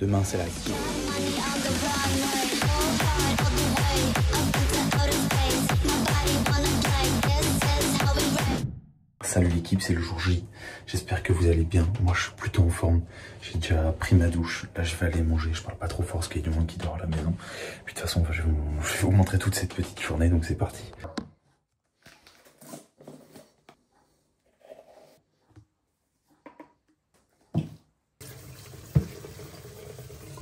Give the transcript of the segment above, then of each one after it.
Demain, c'est la... Salut l'équipe, c'est le jour J. J'espère que vous allez bien. Moi, je suis plutôt en forme. J'ai déjà pris ma douche. Là, je vais aller manger. Je parle pas trop fort parce qu'il y a du monde qui dort à la maison. Puis de toute façon, je vais vous montrer toute cette petite journée. Donc, c'est parti.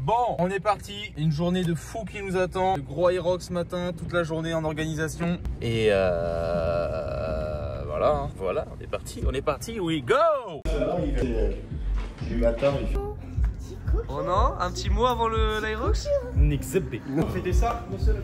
Bon, on est parti. Une journée de fou qui nous attend. Le gros Aerox ce matin, toute la journée en organisation. Et voilà, hein. Voilà, on est parti, we go. Du matin, Oh non, un petit mot avant l'Aerox. Nixépé. C'était ça, monsieur.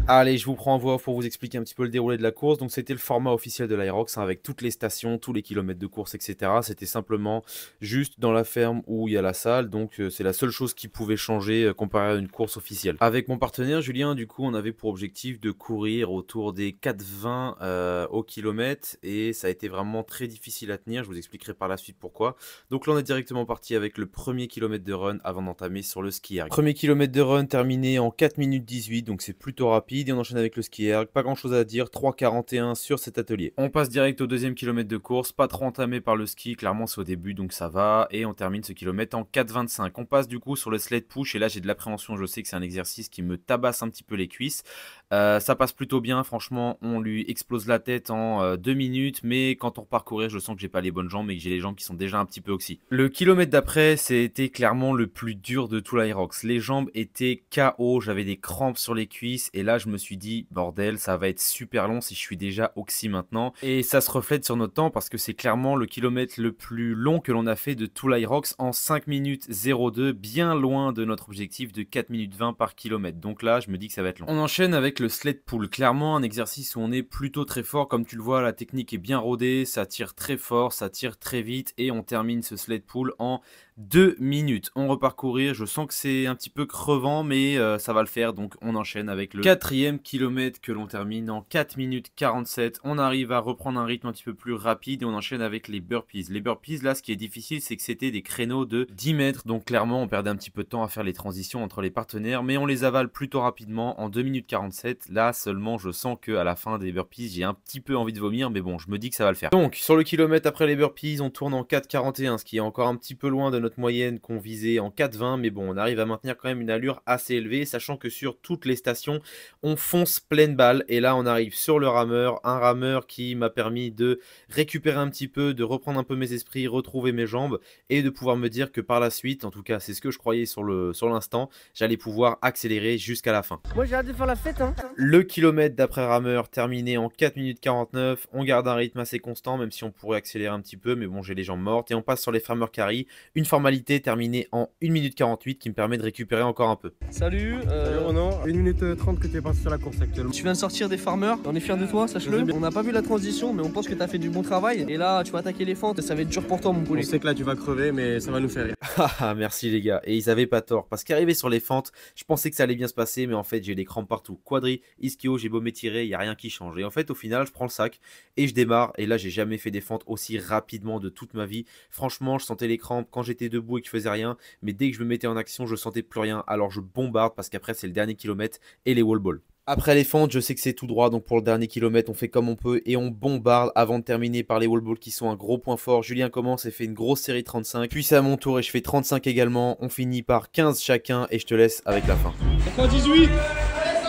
Allez, je vous prends en voix pour vous expliquer un petit peu le déroulé de la course. Donc, c'était le format officiel de l'Aerox, hein, avec toutes les stations, tous les kilomètres de course, etc. C'était simplement juste dans la ferme où il y a la salle. Donc, c'est la seule chose qui pouvait changer comparé à une course officielle. Avec mon partenaire Julien, du coup, on avait pour objectif de courir autour des 4,20 au kilomètre. Et ça a été vraiment très difficile à tenir. Je vous expliquerai par la suite pourquoi. Donc là, on est directement parti avec le premier kilomètre de run avant d'entamer sur le ski erg. Premier kilomètre de run terminé en 4 minutes 18. Donc, c'est plutôt rapide. Et on enchaîne avec le ski erg, pas grand chose à dire, 3,41 sur cet atelier. On passe direct au deuxième kilomètre de course, pas trop entamé par le ski, clairement c'est au début donc ça va, et on termine ce kilomètre en 4,25. On passe du coup sur le sled push, et là j'ai de l'appréhension, je sais que c'est un exercice qui me tabasse un petit peu les cuisses. Ça passe plutôt bien, franchement on lui explose la tête en 2 minutes, mais quand on repart courir je sens que j'ai pas les bonnes jambes et que j'ai les jambes qui sont déjà un petit peu oxy. Le kilomètre d'après c'était clairement le plus dur de tout l'Aerox, les jambes étaient KO, j'avais des crampes sur les cuisses, et là je me suis dit bordel ça va être super long si je suis déjà oxy maintenant, et ça se reflète sur notre temps parce que c'est clairement le kilomètre le plus long que l'on a fait de tout l'Aerox en 5 minutes 02, bien loin de notre objectif de 4 minutes 20 par kilomètre, donc là je me dis que ça va être long. On enchaîne avec le sled pull, clairement un exercice où on est plutôt très fort, comme tu le vois la technique est bien rodée, ça tire très fort, ça tire très vite, et on termine ce sled pull en 2 minutes. On repart courir, je sens que c'est un petit peu crevant mais ça va le faire, donc on enchaîne avec le quatrième kilomètre que l'on termine en 4 minutes 47. On arrive à reprendre un rythme un petit peu plus rapide et on enchaîne avec les burpees. Les burpees là ce qui est difficile c'est que c'était des créneaux de 10 mètres, donc clairement on perdait un petit peu de temps à faire les transitions entre les partenaires, mais on les avale plutôt rapidement en 2 minutes 47. Là seulement je sens que à la fin des burpees j'ai un petit peu envie de vomir, mais bon je me dis que ça va le faire. Donc sur le kilomètre après les burpees on tourne en 4,41, ce qui est encore un petit peu loin de notre moyenne qu'on visait en 4,20, mais bon on arrive à maintenir quand même une allure assez élevée, sachant que sur toutes les stations on fonce pleine balle, et là on arrive sur le rameur, un rameur qui m'a permis de récupérer un petit peu, de reprendre un peu mes esprits, retrouver mes jambes, et de pouvoir me dire que par la suite, en tout cas c'est ce que je croyais sur l'instant, j'allais pouvoir accélérer jusqu'à la fin. Moi j'ai hâte de faire la fête hein. Le kilomètre d'après rameur terminé en 4 minutes 49, on garde un rythme assez constant même si on pourrait accélérer un petit peu, mais bon j'ai les jambes mortes, et on passe sur les farmer carry, une formalité terminée en 1 minute 48 qui me permet de récupérer encore un peu. Salut, Salut Ronan, 1 minute 30 que tu es passé sur la course actuellement. tu viens de sortir des farmers, on est fiers de toi, sache-le. On n'a pas vu la transition, mais on pense que tu as fait du bon travail. Et là, tu vas attaquer les fentes, ça va être dur pour toi, mon On poulet. sait que là tu vas crever, mais ça va nous faire rire. Ah merci les gars, et ils avaient pas tort, parce qu'arrivé sur les fentes, je pensais que ça allait bien se passer, mais en fait j'ai des crampes partout. Quadri, ischio, j'ai beau m'étirer, il n'y a rien qui change. Et en fait au final je prends le sac et je démarre, et là j'ai jamais fait des fentes aussi rapidement de toute ma vie. Franchement je sentais les crampes quand j'étais debout et que je faisais rien, mais dès que je me mettais en action je sentais plus rien, alors je bombarde parce qu'après c'est le dernier kilomètre et les wall balls. Après les fentes, je sais que c'est tout droit, donc pour le dernier kilomètre, on fait comme on peut et on bombarde avant de terminer par les wall balls qui sont un gros point fort. Julien commence et fait une grosse série 35, puis c'est à mon tour et je fais 35 également. On finit par 15 chacun et je te laisse avec la fin. 98,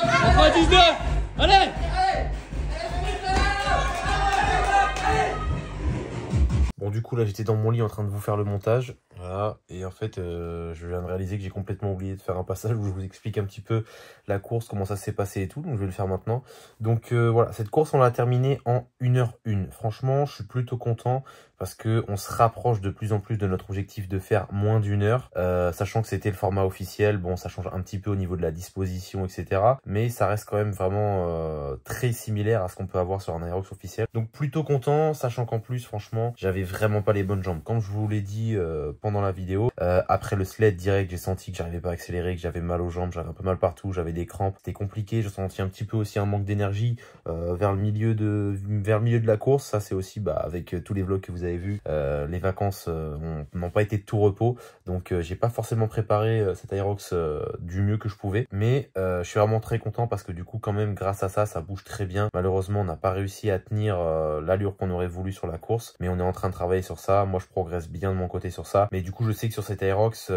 99, allez! Bon du coup là j'étais dans mon lit en train de vous faire le montage, voilà, et en fait je viens de réaliser que j'ai complètement oublié de faire un passage où je vous explique un petit peu la course, comment ça s'est passé et tout, donc je vais le faire maintenant. Donc voilà, cette course on l'a terminée en 1h01, franchement je suis plutôt content parce qu'on se rapproche de plus en plus de notre objectif de faire moins d'1 heure, sachant que c'était le format officiel. Bon ça change un petit peu au niveau de la disposition etc, mais ça reste quand même vraiment très similaire à ce qu'on peut avoir sur un Aerox officiel, donc plutôt content, sachant qu'en plus franchement j'avais vraiment pas les bonnes jambes. Comme je vous l'ai dit pendant pendant la vidéo. Après le sled direct, j'ai senti que j'arrivais pas à accélérer, que j'avais mal aux jambes, j'avais un peu mal partout, j'avais des crampes, c'était compliqué. J'ai senti un petit peu aussi un manque d'énergie vers le milieu de la course. Ça c'est aussi avec tous les vlogs que vous avez vus, les vacances n'ont pas été de tout repos, donc j'ai pas forcément préparé cet Aerox du mieux que je pouvais, mais je suis vraiment très content parce que du coup quand même grâce à ça bouge très bien. Malheureusement on n'a pas réussi à tenir l'allure qu'on aurait voulu sur la course, mais on est en train de travailler sur ça. Moi je progresse bien de mon côté sur ça, mais du coup je sais que sur cet Aerox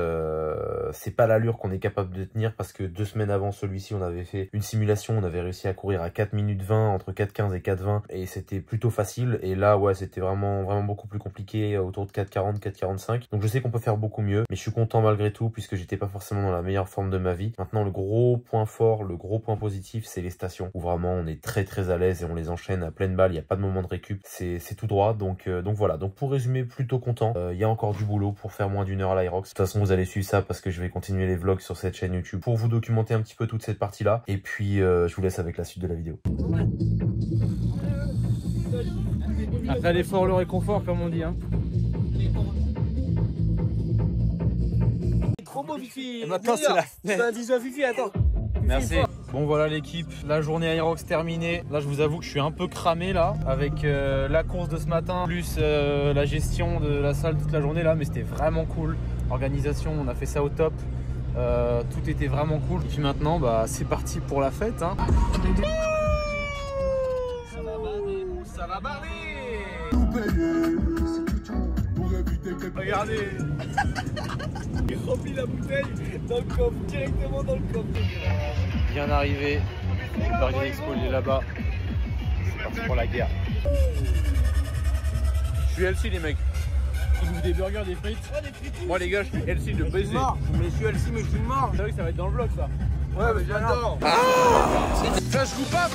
c'est pas l'allure qu'on est capable de tenir, parce que 2 semaines avant celui-ci on avait fait une simulation, on avait réussi à courir à 4 minutes 20, entre 4,15 et 4,20, et c'était plutôt facile, et là ouais c'était vraiment beaucoup plus compliqué, autour de 4,40, 4,45. Donc je sais qu'on peut faire beaucoup mieux, mais je suis content malgré tout puisque j'étais pas forcément dans la meilleure forme de ma vie. Maintenant le gros point fort, le gros point positif, c'est les stations où vraiment on est très à l'aise et on les enchaîne à pleine balle, il n'y a pas de moment de récup, c'est tout droit. Donc voilà, donc pour résumer, plutôt content. Il y a encore du boulot pour faire moins d'1 heure à l'Aerox. De toute façon vous allez suivre ça parce que je vais continuer les vlogs sur cette chaîne YouTube pour vous documenter un petit peu toute cette partie là, et puis je vous laisse avec la suite de la vidéo. Après l'effort, le réconfort, comme on dit. Hein. Trop beau, Fifi. Et maintenant, c'est un 18 Fifi, attends. Merci. Bon voilà l'équipe, la journée Aerox terminée. Là je vous avoue que je suis un peu cramé là, avec la course de ce matin, plus la gestion de la salle toute la journée là, mais c'était vraiment cool. Organisation, on a fait ça au top. Tout était vraiment cool. Et puis maintenant, c'est parti pour la fête. Hein. Ça va barrer. Regardez. Il remplit la bouteille dans le coffre, directement dans le coffre. Bien arrivé. Burger Expo, il est là-bas. C'est parti pour la guerre. Je suis LC les mecs. Ils bouffent des burgers, des frites. Oh, des frites. Moi les gars, je suis LC de baiser. Mais je suis LC, mais je suis mort. C'est vrai que ça va être dans le vlog ça. Ouais, mais j'adore. Ça je coupe pas.